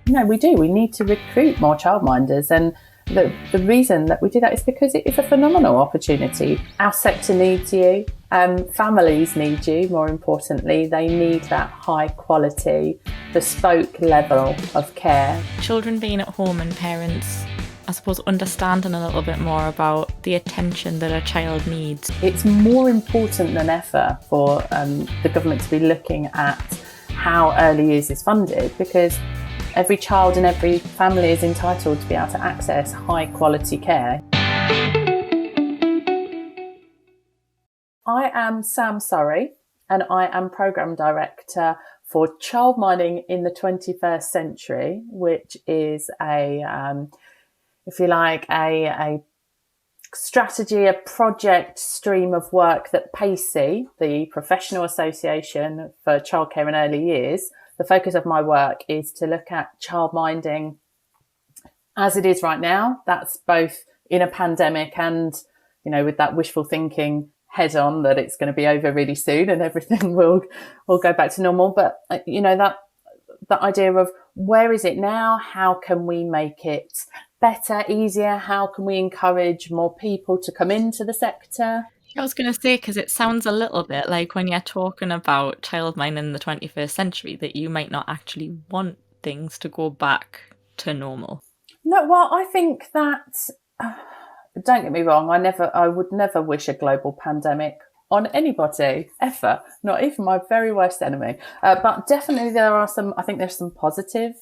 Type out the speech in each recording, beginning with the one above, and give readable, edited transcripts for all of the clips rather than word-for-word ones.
we do. We need to recruit more childminders, and the reason that we do that is because it is a phenomenal opportunity. Our sector needs you. Families need you, more importantly. They need that high quality, bespoke level of care. Children being at home and parents, I suppose, understanding a little bit more about the attention that a child needs. It's more important than ever for the government to be looking at how early years is funded, because every child and every family is entitled to be able to access high quality care. I am Sam Surry, and I am Programme Director for Childminding in the 21st Century, which is a strategy, a project stream of work that PACEY, the Professional Association for Childcare in Early Years, the focus of my work is to look at childminding as it is right now. That's both in a pandemic and, with that wishful thinking head on that it's going to be over really soon and everything will go back to normal. But, that idea of where is it now? How can we make it better, easier? How can we encourage more people to come into the sector? I was going to say, because it sounds a little bit like when you're talking about childminding in the 21st century, that you might not actually want things to go back to normal. No, well, I think that, don't get me wrong, I would never wish a global pandemic on anybody, ever, not even my very worst enemy. But definitely there's some positive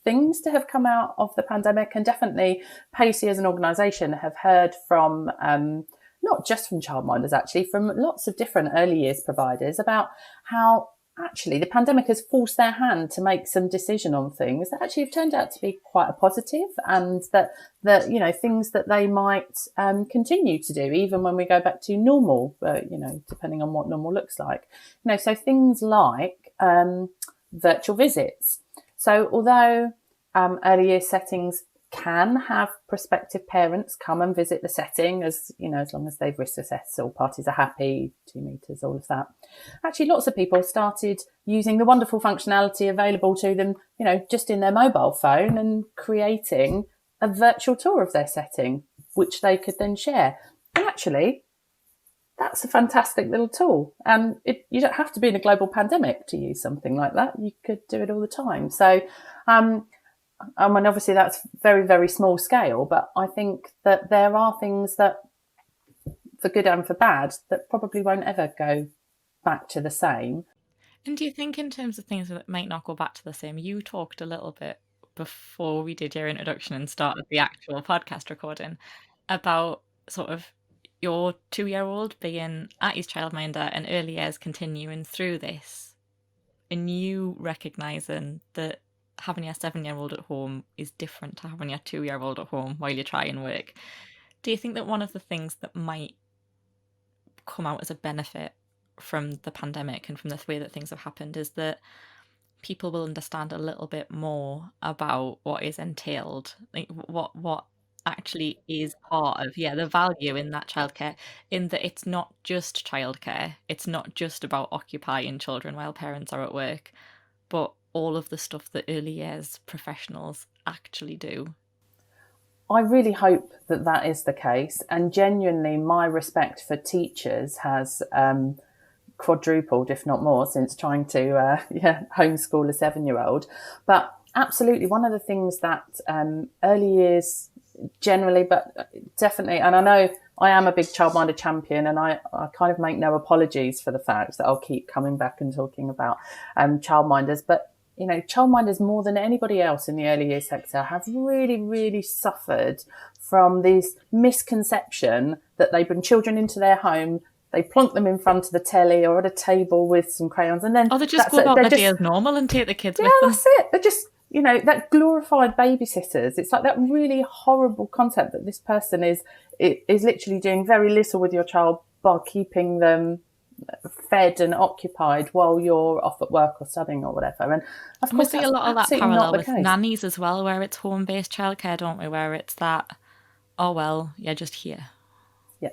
things to have come out of the pandemic, and definitely PACEY as an organisation have heard from, not just from childminders, actually, from lots of different early years providers about how actually the pandemic has forced their hand to make some decision on things that actually have turned out to be quite a positive, and that things that they might continue to do even when we go back to normal, depending on what normal looks like. So things like virtual visits. So although early year settings can have prospective parents come and visit the setting, as long as they've risk assessed, all parties are happy, 2 meters, all of that. Actually, lots of people started using the wonderful functionality available to them, just in their mobile phone, and creating a virtual tour of their setting, which they could then share. And actually, that's a fantastic little tool. And you don't have to be in a global pandemic to use something like that. You could do it all the time. So, obviously that's very, very small scale, but I think that there are things that, for good and for bad, that probably won't ever go back to the same. And do you think, in terms of things that might not go back to the same, you talked a little bit before we did your introduction and started the actual podcast recording about sort of your 2-year-old being at his childminder and early years continuing through this, and you recognising that having your 7-year-old at home is different to having your 2-year-old at home while you try and work. Do you think that one of the things that might come out as a benefit from the pandemic and from the way that things have happened is that people will understand a little bit more about what is entailed, like what actually is part of the value in that childcare, in that it's not just childcare, it's not just about occupying children while parents are at work, but all of the stuff that early years professionals actually do. I really hope that is the case, and genuinely my respect for teachers has quadrupled, if not more, since trying to homeschool a 7-year-old. But absolutely, one of the things that early years generally, but definitely, and I know I am a big childminder champion, and I kind of make no apologies for the fact that I'll keep coming back and talking about childminders, but childminders, more than anybody else in the early years sector, have really, really suffered from this misconception that they bring children into their home, they plonk them in front of the telly or at a table with some crayons, and then they just go about their day as normal and take the kids with them. Yeah, that's it. They're just, that glorified babysitters. It's like that really horrible concept that this person is literally doing very little with your child by keeping them fed and occupied while you're off at work or studying or whatever. And of course, we see a lot of that parallel with nannies as well, where it's home-based childcare, don't we? Where it's that, oh well, you're just here. Yeah,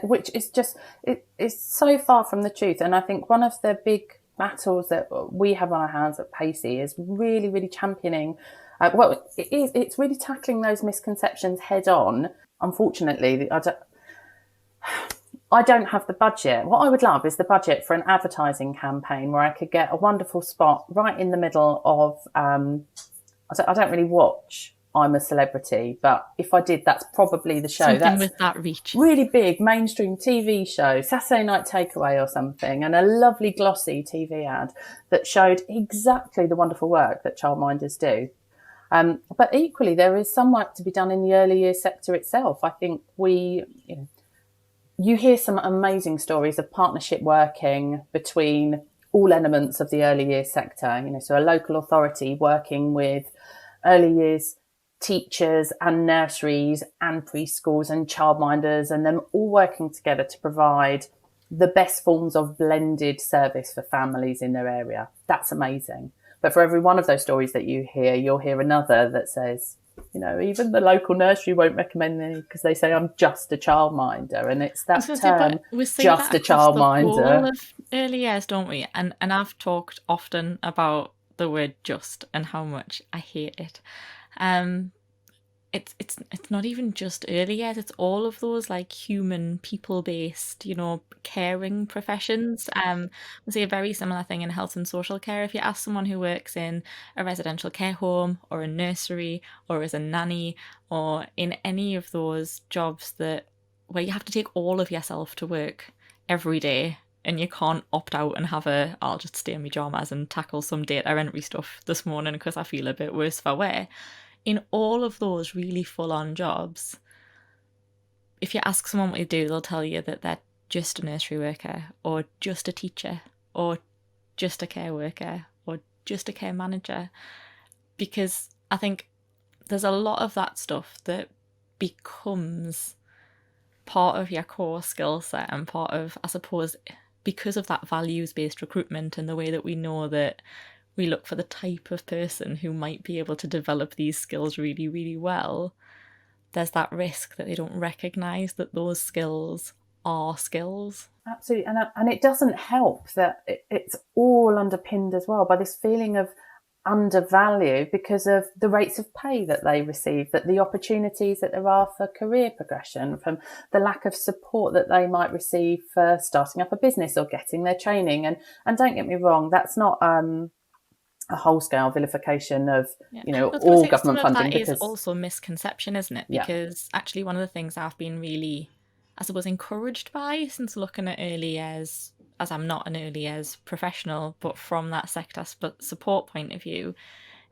which is just it's so far from the truth. And I think one of the big battles that we have on our hands at PACEY is really, really championing Well, it's really tackling those misconceptions head on. Unfortunately, I don't have the budget. What I would love is the budget for an advertising campaign where I could get a wonderful spot right in the middle of, I don't really watch I'm a Celebrity, but if I did, that's probably the show. Something that's with that reach. Really big mainstream TV show, Saturday Night Takeaway or something, and a lovely glossy TV ad that showed exactly the wonderful work that childminders do. But equally, there is some work to be done in the early years sector itself. I think you hear some amazing stories of partnership working between all elements of the early years sector. So a local authority working with early years teachers and nurseries and preschools and childminders, and them all working together to provide the best forms of blended service for families in their area. That's amazing. But for every one of those stories that you hear, you'll hear another that says, even the local nursery won't recommend me because they say I'm just a childminder. And it's that term, just a childminder. Of early years, don't we? And I've talked often about the word just and how much I hate it. It's not even just early years, it's all of those like human, people-based, caring professions. I see a very similar thing in health and social care. If you ask someone who works in a residential care home or a nursery or as a nanny or in any of those jobs where you have to take all of yourself to work every day, and you can't opt out and I'll just stay in my pajamas and tackle some data entry stuff this morning because I feel a bit worse for wear. In all of those really full-on jobs, if you ask someone what they do, they'll tell you that they're just a nursery worker or just a teacher or just a care worker or just a care manager. Because I think there's a lot of that stuff that becomes part of your core skill set and part of, I suppose, because of that values-based recruitment and the way that we know that we look for the type of person who might be able to develop these skills really, really well, there's that risk that they don't recognise that those skills are skills. Absolutely. And it doesn't help that it's all underpinned as well by this feeling of undervalue because of the rates of pay that they receive, that the opportunities that there are for career progression, from the lack of support that they might receive for starting up a business or getting their training. And don't get me wrong, that's not a whole-scale vilification of all government funding. That is also misconception, isn't it? Because actually one of the things I've been really, I suppose, encouraged by since looking at early years, as I'm not an early years professional, but from that sector support point of view,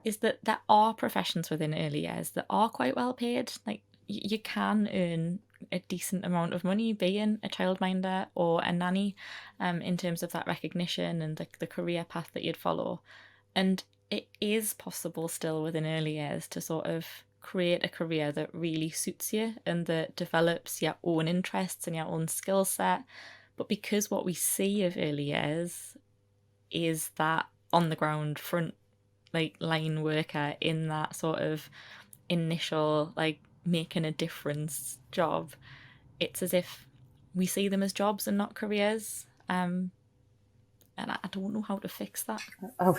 is that there are professions within early years that are quite well paid. Like you can earn a decent amount of money being a childminder or a nanny, in terms of that recognition and the career path that you'd follow. And it is possible still within early years to sort of create a career that really suits you and that develops your own interests and your own skill set. But because what we see of early years is that on the ground front line worker in that sort of initial making a difference job, it's as if we see them as jobs and not careers. And I don't know how to fix that. Oh.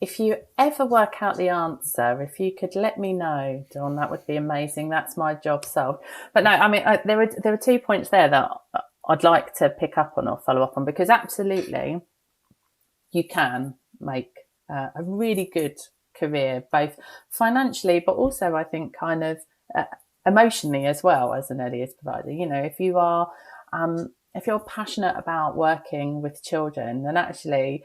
If you ever work out the answer, if you could let me know, Dawn, that would be amazing. That's my job solved. But no, I mean, there are 2 points there that I'd like to pick up on or follow up on, because absolutely you can make a really good career, both financially, but also I think kind of emotionally as well as an early years provider. If you are, if you're passionate about working with children, then actually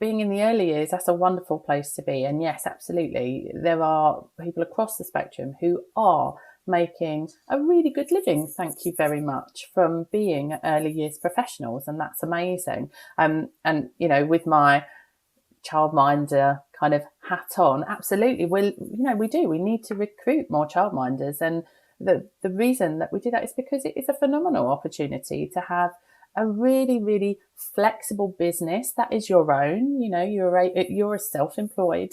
being in the early years, that's a wonderful place to be. And yes, absolutely, there are people across the spectrum who are making a really good living, thank you very much, from being early years professionals, and that's amazing. And with my childminder kind of hat on, absolutely, we need to recruit more childminders, and the reason that we do that is because it is a phenomenal opportunity to have a really, really flexible business that is your own. You're a self-employed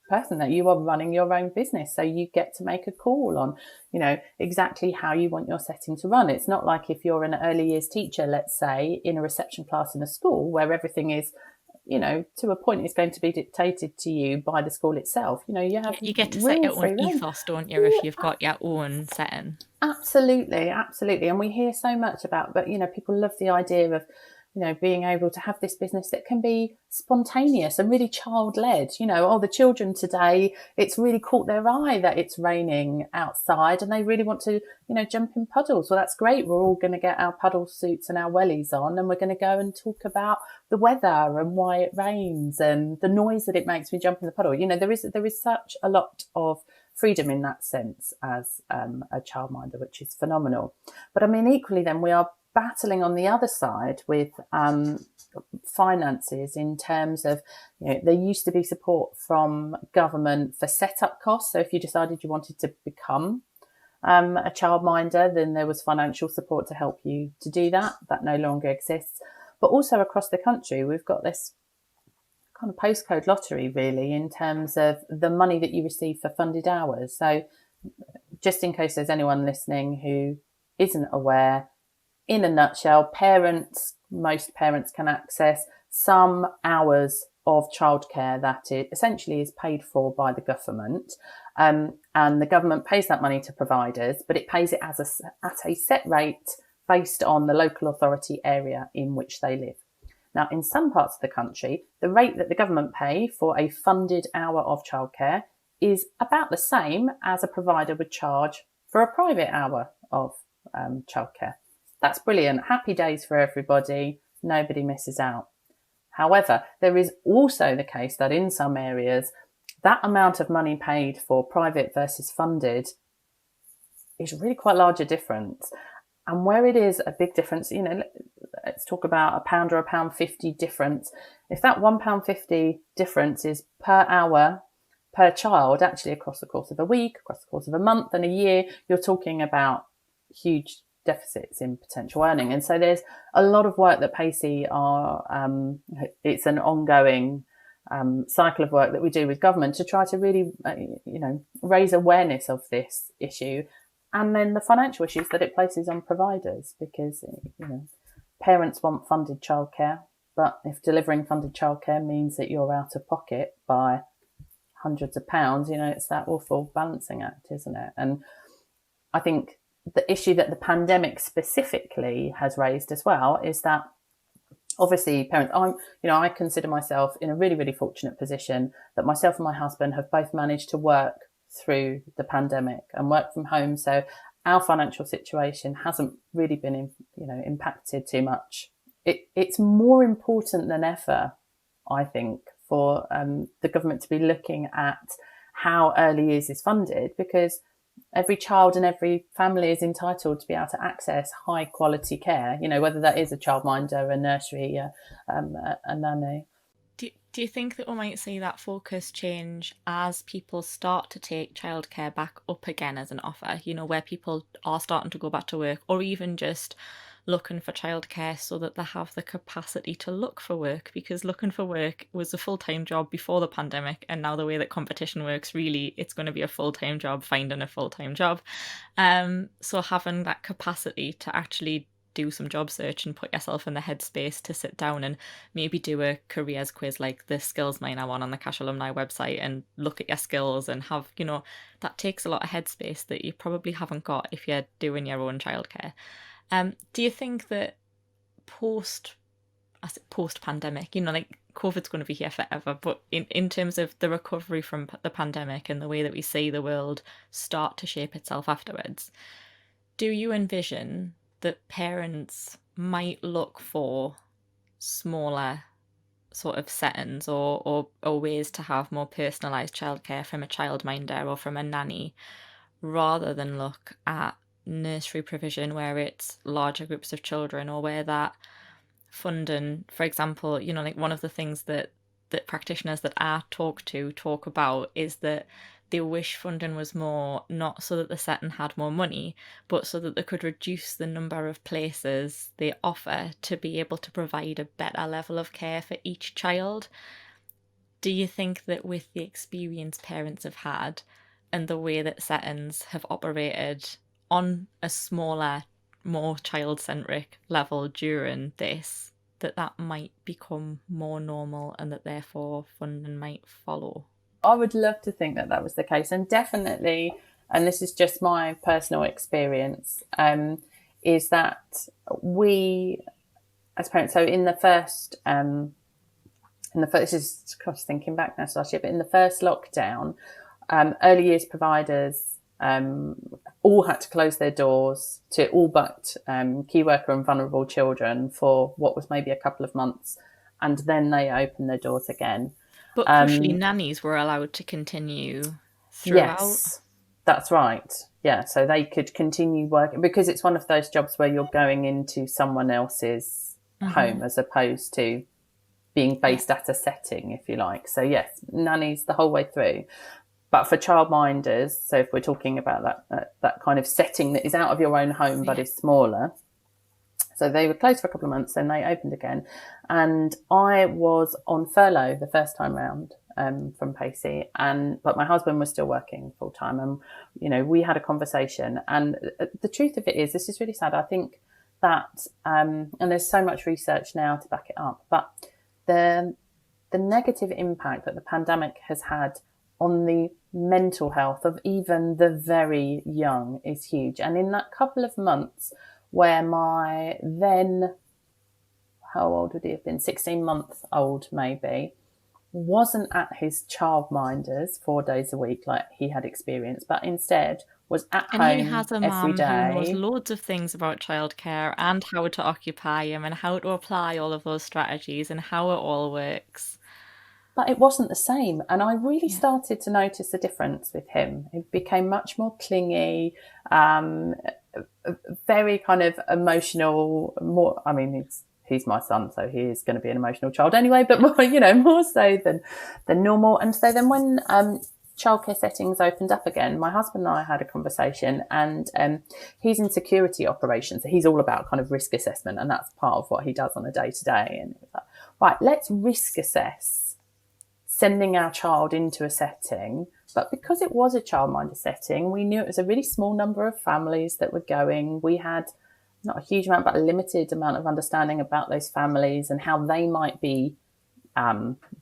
person, that you are running your own business, so you get to make a call on exactly how you want your setting to run. It's not like if you're an early years teacher, let's say, in a reception class in a school where everything is to a point, it's going to be dictated to you by the school itself. You have You get to set real your own free rein. ethos, don't you, if you've got your own setting? Absolutely, absolutely. And we hear so much about, but people love the idea of, being able to have this business that can be spontaneous and really child-led. The children today, it's really caught their eye that it's raining outside and they really want to, jump in puddles. Well, that's great. We're all going to get our puddle suits and our wellies on, and we're going to go and talk about the weather and why it rains and the noise that it makes when you jump in the puddle. There is such a lot of freedom in that sense as a childminder, which is phenomenal. But I mean, equally then we are battling on the other side with finances, in terms of, there used to be support from government for setup costs. So if you decided you wanted to become a childminder, then there was financial support to help you to do that. That no longer exists. But also across the country, we've got this kind of postcode lottery, really, in terms of the money that you receive for funded hours. So just in case there's anyone listening who isn't aware, in a nutshell, most parents can access some hours of childcare that it essentially is paid for by the government. And the government pays that money to providers, but it pays it at a set rate based on the local authority area in which they live. Now, in some parts of the country, the rate that the government pay for a funded hour of childcare is about the same as a provider would charge for a private hour of childcare. That's brilliant. Happy days for everybody. Nobody misses out. However, there is also the case that in some areas, that amount of money paid for private versus funded is really quite larger difference. And where it is a big difference, let's talk about £1 or £1.50 difference. If that £1.50 difference is per hour, per child, actually across the course of a week, across the course of a month and a year, you're talking about huge deficits in potential earning. And so there's a lot of work that PACEY it's an ongoing cycle of work that we do with government to try to really, raise awareness of this issue, and then the financial issues that it places on providers, because, parents want funded childcare, but if delivering funded childcare means that you're out of pocket by hundreds of pounds, it's that awful balancing act, isn't it? And I think the issue that the pandemic specifically has raised as well is that obviously parents, I consider myself in a really, really fortunate position that myself and my husband have both managed to work through the pandemic and work from home. So our financial situation hasn't really been, impacted too much. It's more important than ever, I think, for the government to be looking at how early years is funded, because every child and every family is entitled to be able to access high quality care, whether that is a childminder, a nursery, a nanny. Do you think that we might see that focus change as people start to take childcare back up again as an offer, where people are starting to go back to work, or even just looking for childcare so that they have the capacity to look for work? Because looking for work was a full-time job before the pandemic, and now the way that competition works, really it's going to be a full-time job finding a full-time job. So having that capacity to actually do some job search and put yourself in the headspace to sit down and maybe do a careers quiz like the Skillzminer one on the Cash Alumni website and look at your skills and have, that takes a lot of headspace that you probably haven't got if you're doing your own childcare. Do you think that post-pandemic, COVID's going to be here forever, but in terms of the recovery from the pandemic and the way that we see the world start to shape itself afterwards, do you envision that parents might look for smaller sort of settings or ways to have more personalised childcare from a childminder or from a nanny, rather than look at nursery provision where it's larger groups of children, or where that funding, for example, one of the things that practitioners that I talk about is that they wish funding was more, not so that the setting had more money, but so that they could reduce the number of places they offer to be able to provide a better level of care for each child. Do you think that with the experience parents have had and the way that settings have operated on a smaller, more child-centric level during this, that might become more normal and that therefore funding might follow? I would love to think that that was the case, and definitely, and this is just my personal experience, is that we, as parents, so this is cross thinking back now to last year, but in the first lockdown, early years providers all had to close their doors to all but key worker and vulnerable children for what was maybe a couple of months, and then they opened their doors again. But crucially, nannies were allowed to continue throughout. Yes, that's right. Yeah, so they could continue working because it's one of those jobs where you're going into someone else's home as opposed to being based at a setting, if you like. So yes, nannies the whole way through. But for childminders, so if we're talking about that kind of setting that is out of your own home but is smaller, so they were closed for a couple of months, then they opened again. And I was on furlough the first time round from PACEY, but my husband was still working full time. And, we had a conversation. And the truth of it is, this is really sad. I think that, and there's so much research now to back it up, but the negative impact that the pandemic has had on the mental health of even the very young is huge. And in that couple of months where my then, how old would he have been, 16-month-old maybe, wasn't at his childminders 4 days a week like he had experienced, but instead was at home every day. And he has a mum who knows loads of things about childcare and how to occupy him and how to apply all of those strategies and how it all works. But it wasn't the same. And I really started to notice a difference with him. He became much more clingy, very kind of emotional, more, I mean, he's my son, so he is going to be an emotional child anyway, but more so than normal. And so then when childcare settings opened up again, my husband and I had a conversation, and he's in security operations. So he's all about kind of risk assessment, and that's part of what he does on a day-to-day. And it was like, right, let's risk assess sending our child into a setting. But because it was a childminder setting, we knew it was a really small number of families that were going. We had not a huge amount, but a limited amount of understanding about those families and how they might be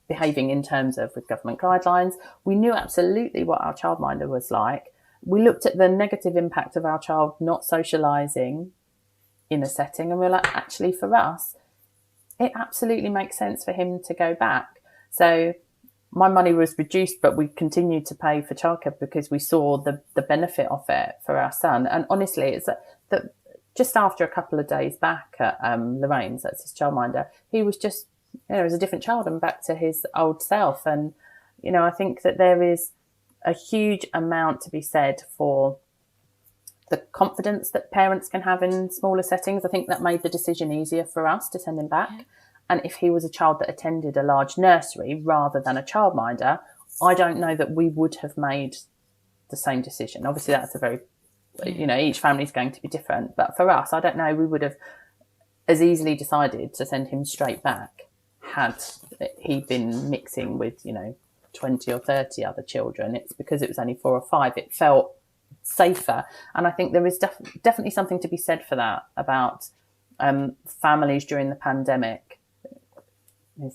behaving in terms of with government guidelines. We knew absolutely what our childminder was like. We looked at the negative impact of our child not socialising in a setting, and we're like, actually, for us, it absolutely makes sense for him to go back. So my money was reduced, but we continued to pay for childcare because we saw the benefit of it for our son. And honestly, it's that just after a couple of days back at Lorraine's, that's his childminder, he was just, as a different child and back to his old self. And, I think that there is a huge amount to be said for the confidence that parents can have in smaller settings. I think that made the decision easier for us to send him back. Yeah. And if he was a child that attended a large nursery rather than a childminder, I don't know that we would have made the same decision. Obviously, that's a very, each family is going to be different. But for us, I don't know, we would have as easily decided to send him straight back had he been mixing with, 20 or 30 other children. It's because it was only 4 or 5. It felt safer. And I think there is definitely something to be said for that about families during the pandemic.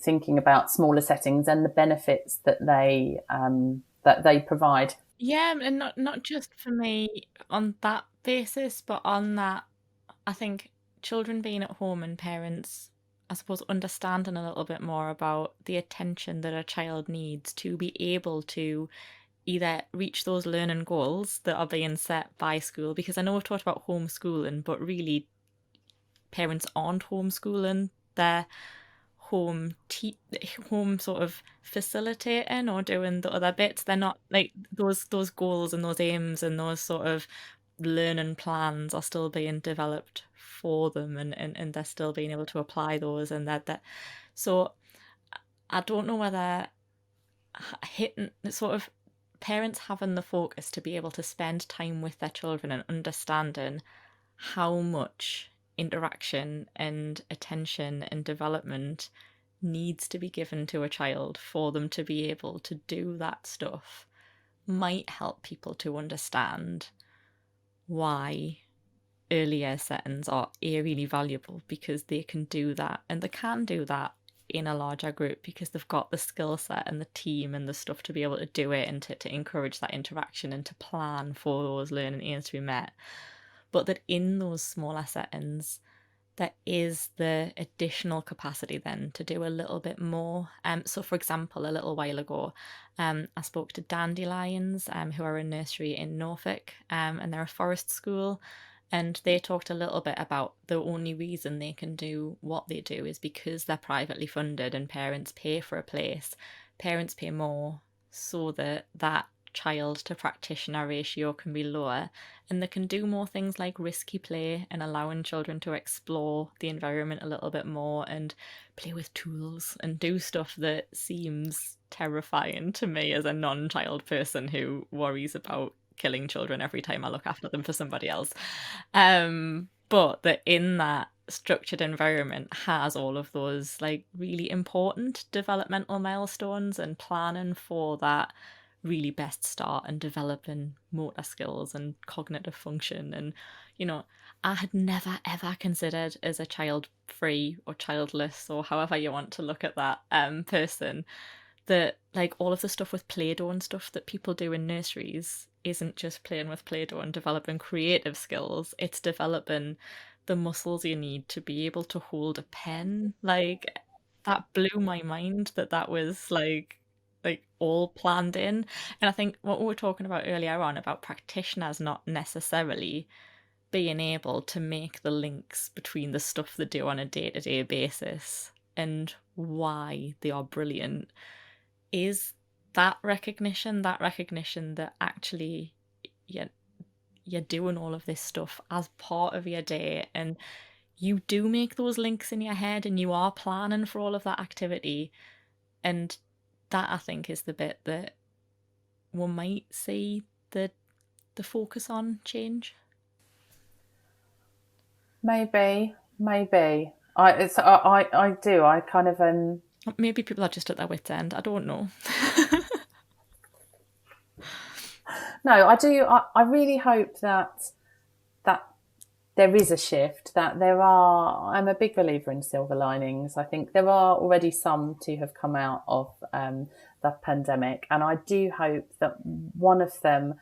Thinking about smaller settings and the benefits that they provide. Yeah, and not just for me on that basis, but on that, I think children being at home and parents, I suppose, understanding a little bit more about the attention that a child needs to be able to either reach those learning goals that are being set by school. Because I know we've talked about homeschooling, but really parents aren't homeschooling. They're home sort of facilitating or doing the other bits. They're not like those goals and those aims and those sort of learning plans are still being developed for them, and they're still being able to apply those, and that so I don't know whether hitting sort of parents having the focus to be able to spend time with their children and understanding how much interaction and attention and development needs to be given to a child for them to be able to do that stuff might help people to understand why early year settings are really valuable because they can do that, and they can do that in a larger group because they've got the skill set and the team and the stuff to be able to do it, and to encourage that interaction and to plan for those learning aims to be met. But that in those smaller settings, there is the additional capacity then to do a little bit more. So, for example, a little while ago, I spoke to Dandelions, who are a nursery in Norfolk, and they're a forest school. And they talked a little bit about the only reason they can do what they do is because they're privately funded and parents pay for a place. Parents pay more so that that child to practitioner ratio can be lower, and they can do more things like risky play and allowing children to explore the environment a little bit more and play with tools and do stuff that seems terrifying to me as a non-child person who worries about killing children every time I look after them for somebody else. But that in that structured environment has all of those like really important developmental milestones and planning for that really best start and developing motor skills and cognitive function. And I had never ever considered as a child free or childless, or however you want to look at that, person, that like all of the stuff with Play-Doh and stuff that people do in nurseries isn't just playing with Play-Doh and developing creative skills, it's developing the muscles you need to be able to hold a pen. Like, that blew my mind that was like all planned in. And I think what we were talking about earlier on about practitioners not necessarily being able to make the links between the stuff they do on a day-to-day basis and why they are brilliant is that recognition that actually you're doing all of this stuff as part of your day, and you do make those links in your head and you are planning for all of that activity. And that, I think, is the bit that one might see the focus on change. Maybe. I do. I kind of Maybe people are just at their wits' end. I don't know. No, I do. I really hope that there is a shift. That there are. I'm a big believer in silver linings. I think there are already some to have come out of the pandemic, and I do hope that one of them,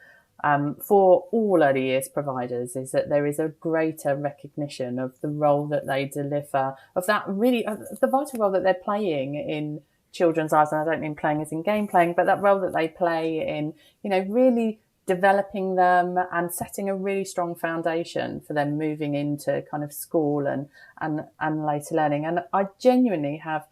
for all early years providers, is that there is a greater recognition of the role that they deliver, of that really, of the vital role that they're playing in children's lives. And I don't mean playing as in game playing, but that role that they play in, really developing them and setting a really strong foundation for them moving into kind of school and later learning. And I genuinely have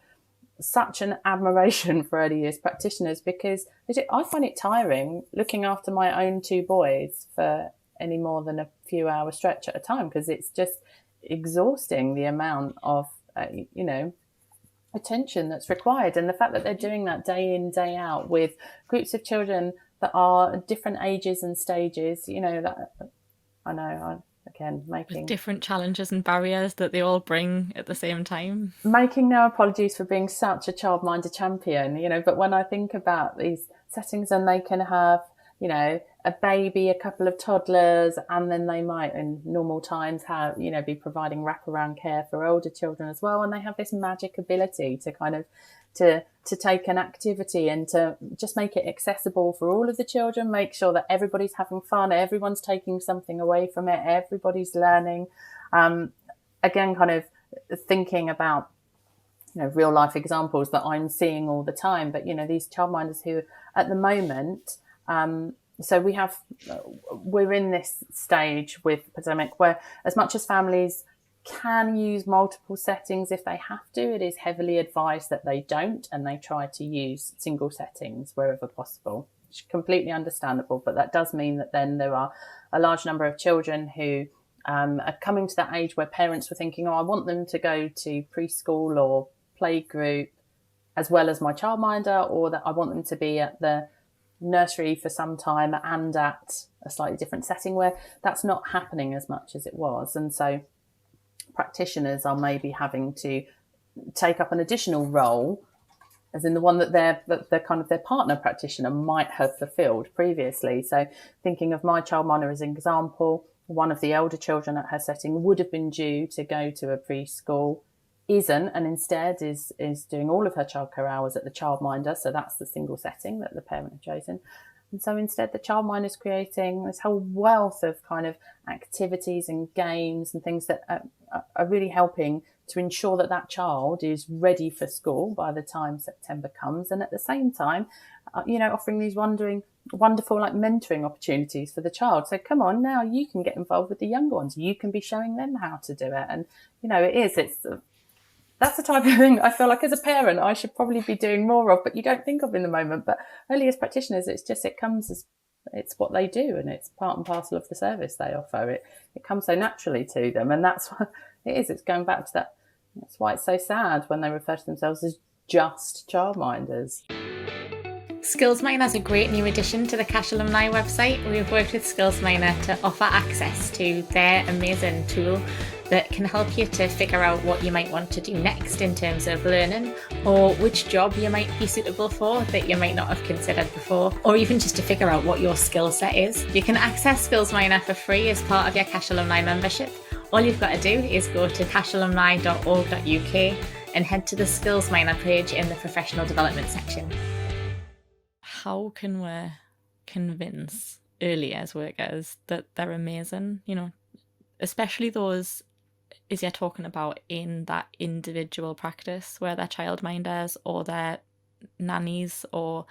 such an admiration for early years practitioners, because I find it tiring looking after my own two boys for any more than a few hour stretch at a time, because it's just exhausting, the amount of attention that's required, and the fact that they're doing that day in, day out with groups of children that are different ages and stages. That I know, again, making different challenges and barriers that they all bring at the same time. Making no apologies for being such a childminder champion, but when I think about these settings, and they can have, a baby, a couple of toddlers, and then they might in normal times have, be providing wraparound care for older children as well. And they have this magic ability to kind of to take an activity and to just make it accessible for all of the children, make sure that everybody's having fun, everyone's taking something away from it, everybody's learning. Again, kind of thinking about, real life examples that I'm seeing all the time, but, these childminders who at the moment, so we're in this stage with the pandemic where, as much as families can use multiple settings if they have to, it is heavily advised that they don't, and they try to use single settings wherever possible, which is completely understandable. But that does mean that then there are a large number of children who are coming to that age where parents were thinking, I want them to go to preschool or playgroup as well as my childminder, or that I want them to be at the nursery for some time and at a slightly different setting, where that's not happening as much as it was. And so practitioners are maybe having to take up an additional role, as in the one that their kind of their partner practitioner might have fulfilled previously. So thinking of my childminder as an example, one of the elder children at her setting would have been due to go to a preschool, isn't, and instead is doing all of her childcare hours at the Childminder. So that's the single setting that the parent had chosen. And so instead, the Childminder is creating this whole wealth of kind of activities and games and things that are really helping to ensure that that child is ready for school by the time September comes. And at the same time, offering these wonderful like mentoring opportunities for the child. So come on, now you can get involved with the younger ones. You can be showing them how to do it. And, that's the type of thing I feel like as a parent I should probably be doing more of, but you don't think of in the moment. But early as practitioners, it's what they do, and it's part and parcel of the service they offer. It comes so naturally to them, and that's what it is. It's going back to that. That's why it's so sad when they refer to themselves as just childminders. Skillzminer is a great new addition to the Cash Alumni website. We've worked with Skillzminer to offer access to their amazing tool that can help you to figure out what you might want to do next in terms of learning, or which job you might be suitable for that you might not have considered before, or even just to figure out what your skill set is. You can access Skillzminer for free as part of your Cash Alumni membership. All you've got to do is go to cashalumni.org.uk and head to the Skillzminer page in the professional development section. How can we convince early years workers that they're amazing? Especially those, as you're talking about, in that individual practice where they're childminders or they're nannies or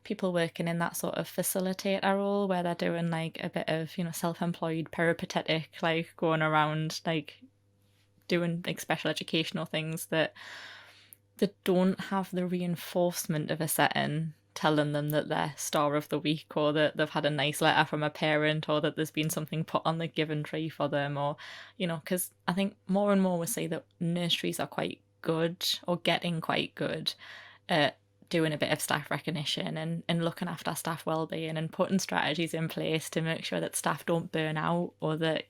people working in that sort of facilitator role where they're doing like a bit of, self-employed peripatetic, like going around like doing like special educational things that don't have the reinforcement of a setting telling them that they're star of the week, or that they've had a nice letter from a parent, or that there's been something put on the given tree for them, or because I think more and more we see that nurseries are quite good, or getting quite good at doing a bit of staff recognition and looking after staff well-being and putting strategies in place to make sure that staff don't burn out, or that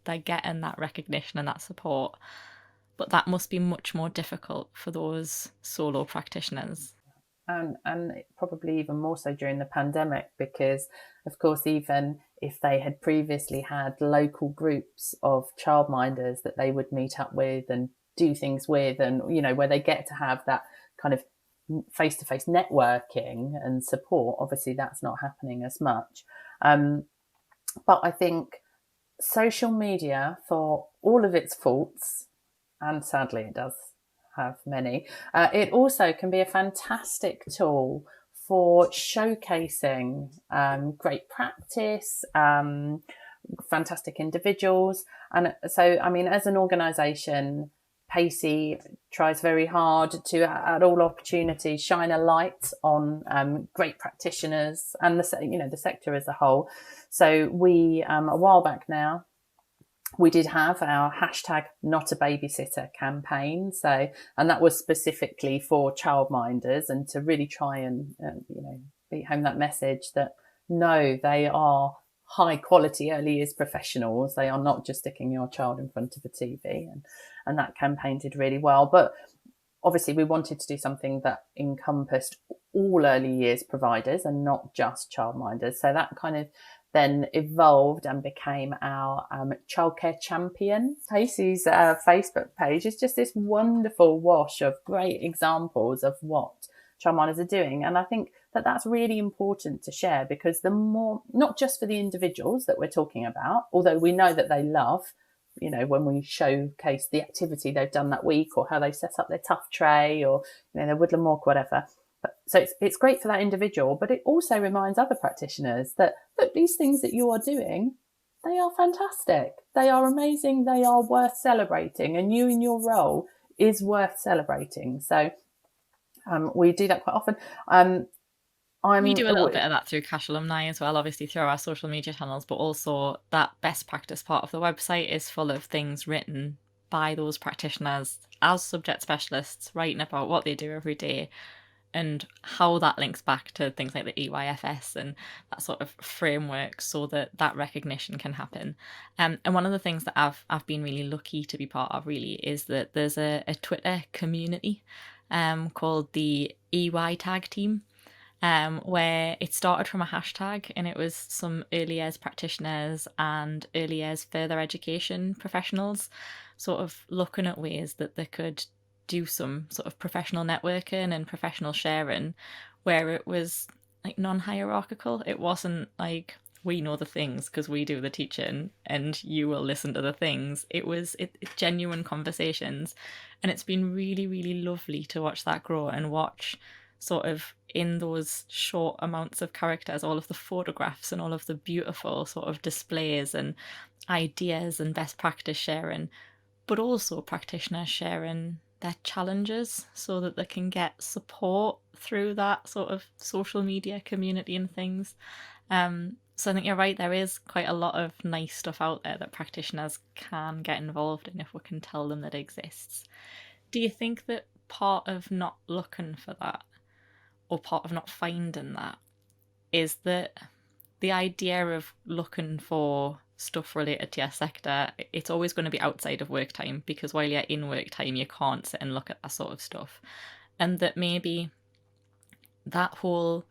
they're getting that recognition and that support. But that must be much more difficult for those solo practitioners. And probably even more so during the pandemic, because of course, even if they had previously had local groups of childminders that they would meet up with and do things with, and where they get to have that kind of face-to-face networking and support, obviously that's not happening as much. But I think social media, for all of its faults, and sadly it does have many, it also can be a fantastic tool for showcasing great practice, fantastic individuals. And so, as an organisation, PACEY tries very hard to, at all opportunities, shine a light on great practitioners and the sector as a whole. So we, a while back now, we did have our hashtag not a babysitter campaign. So, and that was specifically for childminders, and to really try and, beat home that message that no, they are high quality early years professionals. They are not just sticking your child in front of a TV, and that campaign did really well. But obviously we wanted to do something that encompassed all early years providers and not just childminders. So that kind of then evolved and became our childcare champion. PACEY's Facebook page is just this wonderful wash of great examples of what childminders are doing. And I think that that's really important to share, because the more, not just for the individuals that we're talking about, although we know that they love, when we showcase the activity they've done that week, or how they set up their tough tray, or, their woodland walk, whatever. So it's great for that individual, but it also reminds other practitioners that, look, these things that you are doing, they are fantastic. They are amazing. They are worth celebrating, and you in your role is worth celebrating. So we do that quite often. We do a little bit of that through Cash Alumni as well, obviously through our social media channels, but also that best practice part of the website is full of things written by those practitioners as subject specialists, writing about what they do every day and how that links back to things like the EYFS and that sort of framework, so that that recognition can happen. And one of the things that I've been really lucky to be part of really is that there's a Twitter community called the EY Tag Team. where it started from a hashtag, and it was some early years practitioners and early years further education professionals sort of looking at ways that they could do some sort of professional networking and professional sharing where it was like non-hierarchical. It wasn't like we know the things because we do the teaching and you will listen to the things. It genuine conversations, and it's been really, really lovely to watch that grow and watch sort of in those short amounts of characters all of the photographs and all of the beautiful sort of displays and ideas and best practice sharing, but also practitioners sharing their challenges so that they can get support through that sort of social media community and things. So I think you're right, there is quite a lot of nice stuff out there that practitioners can get involved in if we can tell them that it exists. Do you think that part of not looking for that, or part of not finding that, is that the idea of looking for stuff related to your sector, it's always going to be outside of work time, because while you're in work time, you can't sit and look at that sort of stuff. And that maybe that whole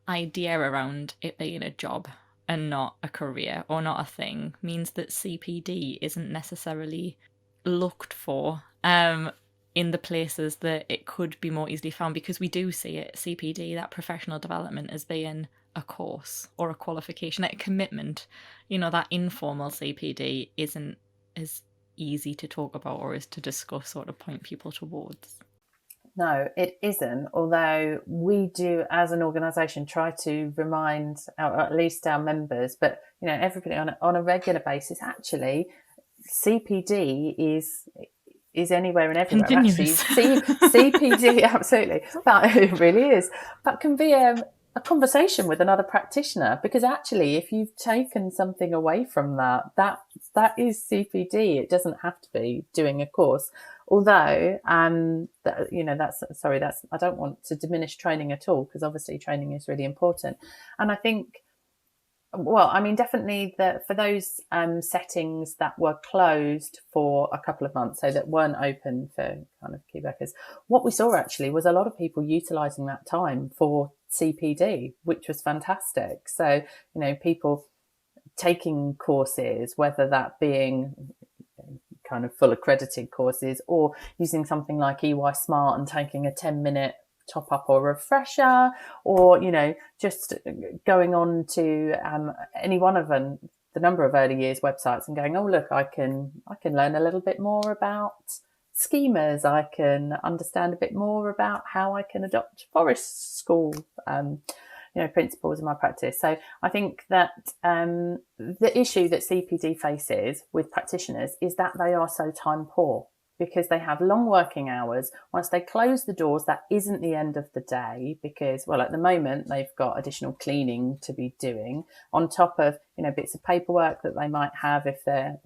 idea around it being a job and not a career or not a thing means that CPD isn't necessarily looked for in the places that it could be more easily found, because we do see it, CPD, that professional development, as being a course or a qualification, like a commitment. That informal CPD isn't as easy to talk about or as to discuss or to point people towards. No, it isn't. Although we do, as an organisation, try to remind at least our members, but everybody on a regular basis. Actually, CPD is anywhere and everywhere. Continuous. Actually, CPD, absolutely, but it really is. But can be a conversation with another practitioner, because actually, if you've taken something away from that is CPD. It doesn't have to be doing a course. Although, that's I don't want to diminish training at all, because obviously training is really important. And I think, definitely for those settings that were closed for a couple of months, so that weren't open for kind of key workers, what we saw actually was a lot of people utilising that time for CPD, which was fantastic. So, people taking courses, whether that being kind of full accredited courses, or using something like EY Smart and taking a 10-minute top up or refresher, or just going on to any one of the number of early years websites and going, oh look, I can learn a little bit more about schemas, I can understand a bit more about how I can adopt forest school principles in my practice. So I think that the issue that CPD faces with practitioners is that they are so time poor, because they have long working hours. Once they close the doors, that isn't the end of the day, because, at the moment they've got additional cleaning to be doing on top of, bits of paperwork that they might have if they're,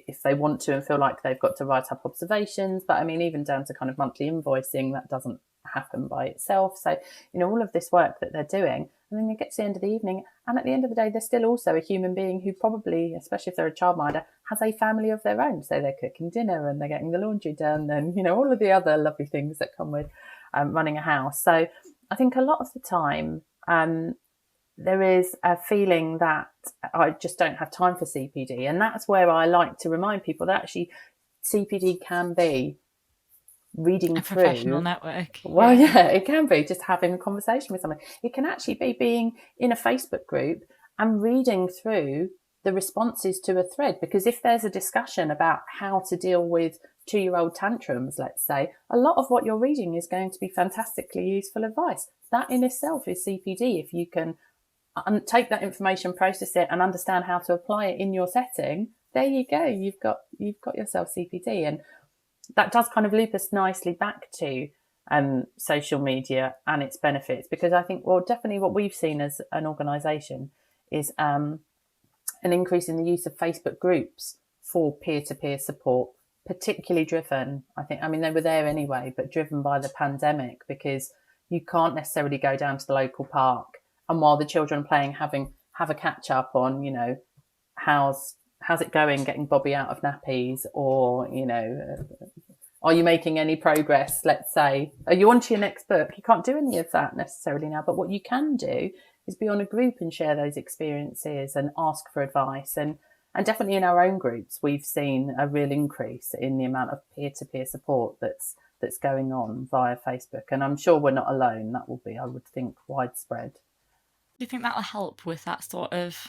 if they want to and feel like they've got to write up observations. But even down to kind of monthly invoicing, that doesn't happen by itself. So, all of this work that they're doing, and then you get to the end of the evening, and at the end of the day, they're still also a human being who probably, especially if they're a childminder, has a family of their own. So they're cooking dinner and they're getting the laundry done, and all of the other lovely things that come with running a house. So I think a lot of the time there is a feeling that I just don't have time for CPD, and that's where I like to remind people that actually CPD can be reading a through professional network. It can be just having a conversation with someone. It can actually be being in a Facebook group and reading through the responses to a thread, because if there's a discussion about how to deal with 2-year-old tantrums, let's say, a lot of what you're reading is going to be fantastically useful advice. That in itself is CPD. If you can take that information, process it, and understand how to apply it in your setting, there you go. You've got yourself CPD. And that does kind of loop us nicely back to social media and its benefits, because I think, definitely what we've seen as an organisation is an increase in the use of Facebook groups for peer-to-peer support, particularly driven, they were there anyway, but driven by the pandemic, because you can't necessarily go down to the local park and while the children are playing, have a catch up on, how's it going getting Bobby out of nappies, or, Are you making any progress? Let's say, are you on to your next book? You can't do any of that necessarily now, but what you can do is be on a group and share those experiences and ask for advice. And definitely in our own groups, we've seen a real increase in the amount of peer-to-peer support that's going on via Facebook. And I'm sure we're not alone. That will be, I would think, widespread. Do you think that'll help with that sort of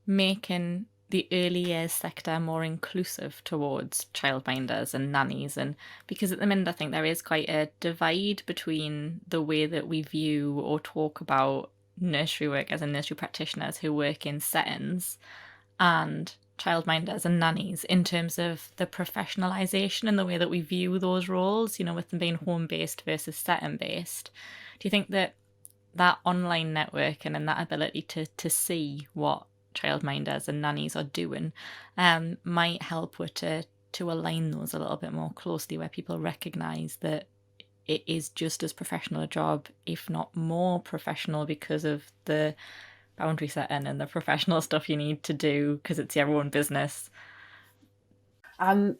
making the early years sector more inclusive towards childminders and nannies? And because at the minute I think there is quite a divide between the way that we view or talk about nursery workers and nursery practitioners who work in settings and childminders and nannies in terms of the professionalisation and the way that we view those roles, you know, with them being home-based versus setting-based. Do you think that online networking and that ability to see what childminders and nannies are doing might help with to align those a little bit more closely, where people recognise that it is just as professional a job, if not more professional, because of the boundary setting and the professional stuff you need to do because it's your own business? I'll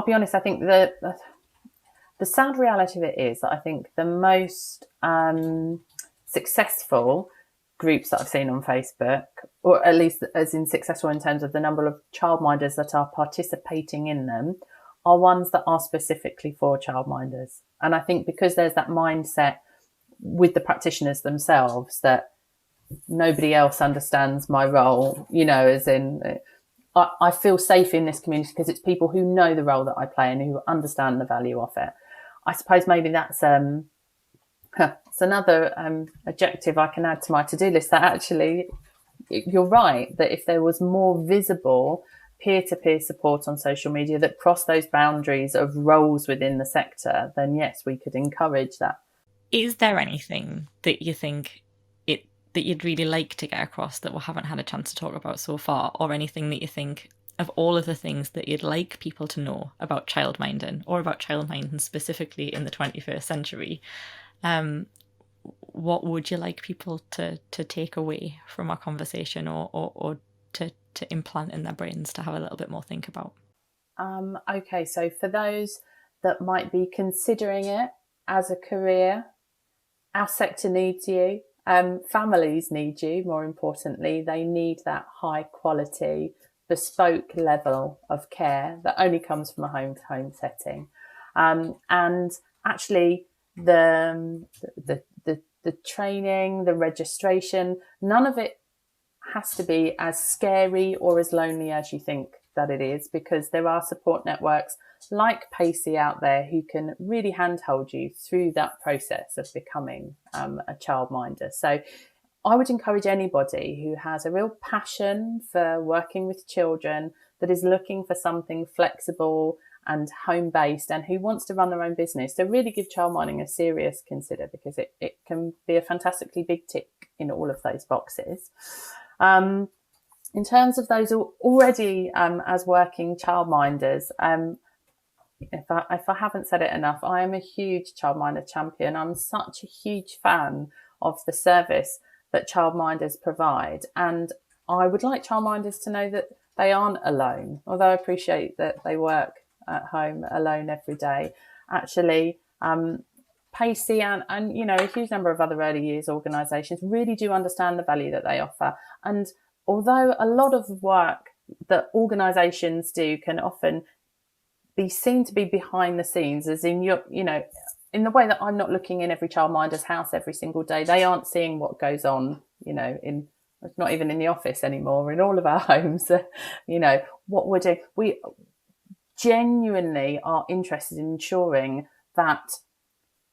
be honest. I think the sad reality of it is that I think the most successful groups that I've seen on Facebook, or at least as in successful in terms of the number of childminders that are participating in them, are ones that are specifically for childminders. And I think because there's that mindset with the practitioners themselves that nobody else understands my role, you know, as in I feel safe in this community because it's people who know the role that I play and who understand the value of it. I suppose maybe that's it's another adjective I can add to my to-do list, that actually you're right, that if there was more visible peer-to-peer support on social media that crossed those boundaries of roles within the sector, then yes, we could encourage that. Is there anything that you think that you'd really like to get across that we haven't had a chance to talk about so far, or anything that you think of all of the things that you'd like people to know about childminding, or about childminding specifically in the 21st century? What would you like people to take away from our conversation, or to implant in their brains to have a little bit more think about? Okay, so for those that might be considering it as a career, our sector needs you. Families need you, more importantly. They need that high quality, bespoke level of care that only comes from a home-to-home setting. And actually, the training, the registration, none of it has to be as scary or as lonely as you think that it is, because there are support networks like PACEY out there who can really handhold you through that process of becoming a childminder. So I would encourage anybody who has a real passion for working with children, that is looking for something flexible and home-based and who wants to run their own business, to really give childminding a serious consider, because it can be a fantastically big tick in all of those boxes. In terms of those already as working childminders, if I haven't said it enough, I am a huge childminder champion. I'm such a huge fan of the service that childminders provide. And I would like childminders to know that they aren't alone, although I appreciate that they work at home alone every day. Actually, PACEY and you know, a huge number of other early years organisations really do understand the value that they offer. And although a lot of work that organisations do can often be seen to be behind the scenes, as in you know, in the way that I'm not looking in every childminder's house every single day, they aren't seeing what goes on, you know, not even in the office anymore, in all of our homes. You know, what we're doing, we genuinely are interested in ensuring that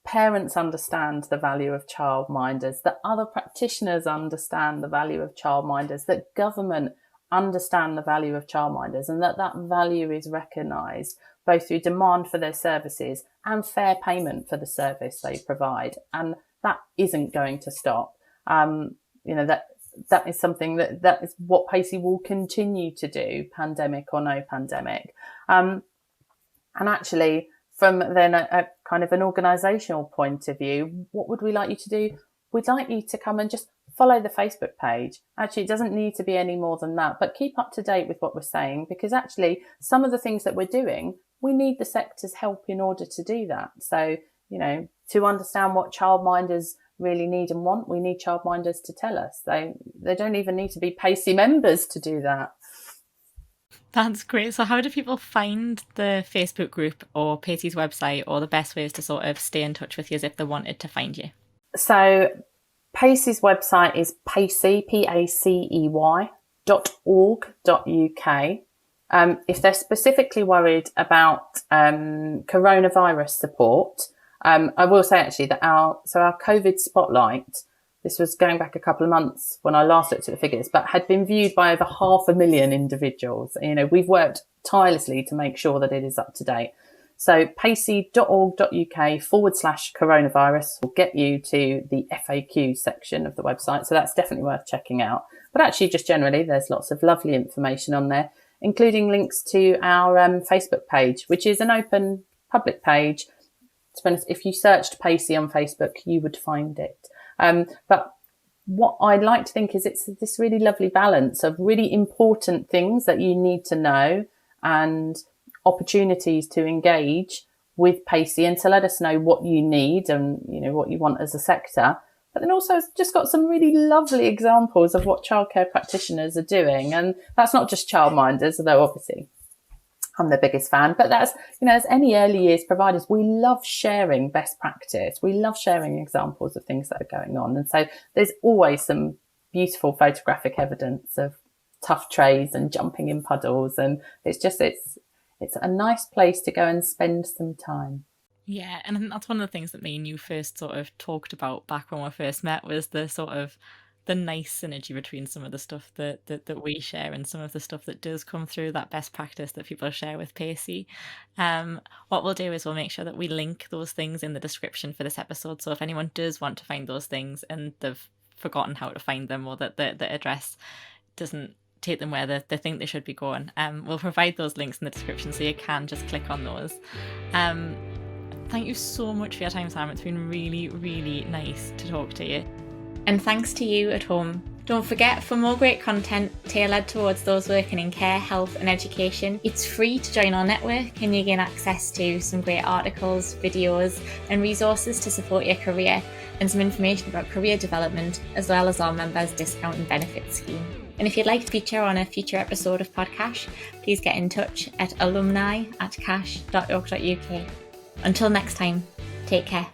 parents understand the value of childminders, that other practitioners understand the value of childminders, that government understand the value of childminders, and that value is recognised both through demand for their services and fair payment for the service they provide. And that isn't going to stop. You know, that is something that is what PACEY will continue to do, pandemic or no pandemic. And actually, from then a kind of an organisational point of view, what would we like you to do? We'd like you to come and just follow the Facebook page. Actually, it doesn't need to be any more than that, but keep up to date with what we're saying, because actually some of the things that we're doing we need the sector's help in order to do that. So, to understand what childminders really need and want, we need childminders to tell us. They don't even need to be PACEY members to do that. That's great. So how do people find the Facebook group or PACEY's website, or the best ways to sort of stay in touch with you if they wanted to find you? So PACEY's website is PACEY, PACEY.org.uk. If they're specifically worried about coronavirus support, I will say actually that our COVID spotlight, this was going back a couple of months when I last looked at the figures, but had been viewed by over 500,000 individuals. We've worked tirelessly to make sure that it is up to date. So pacey.org.uk/coronavirus will get you to the FAQ section of the website. So that's definitely worth checking out. But actually, just generally, there's lots of lovely information on there, including links to our Facebook page, which is an open public page. To be honest, if you searched PACEY on Facebook, you would find it. But what I'd like to think is it's this really lovely balance of really important things that you need to know and opportunities to engage with PACEY and to let us know what you need and what you want as a sector. But then also it's just got some really lovely examples of what childcare practitioners are doing. And that's not just childminders, although obviously I'm the biggest fan, but that's, as any early years providers, we love sharing best practice. We love sharing examples of things that are going on. And so there's always some beautiful photographic evidence of tough trays and jumping in puddles. And it's a nice place to go and spend some time. Yeah, and I think that's one of the things that me and you first sort of talked about back when we first met, was the sort of the nice synergy between some of the stuff that we share and some of the stuff that does come through that best practice that people share with PACEY. What we'll do is we'll make sure that we link those things in the description for this episode. So if anyone does want to find those things and they've forgotten how to find them, or that the address doesn't take them where they think they should be going, we'll provide those links in the description so you can just click on those. Thank you so much for your time, Sam. It's been really, really nice to talk to you. And thanks to you at home. Don't forget, for more great content tailored towards those working in care, health and education, it's free to join our network and you gain access to some great articles, videos and resources to support your career, and some information about career development, as well as our members' discount and benefits scheme. And if you'd like to feature on a future episode of Podcash, please get in touch at alumni@cash.org.uk. Until next time, take care.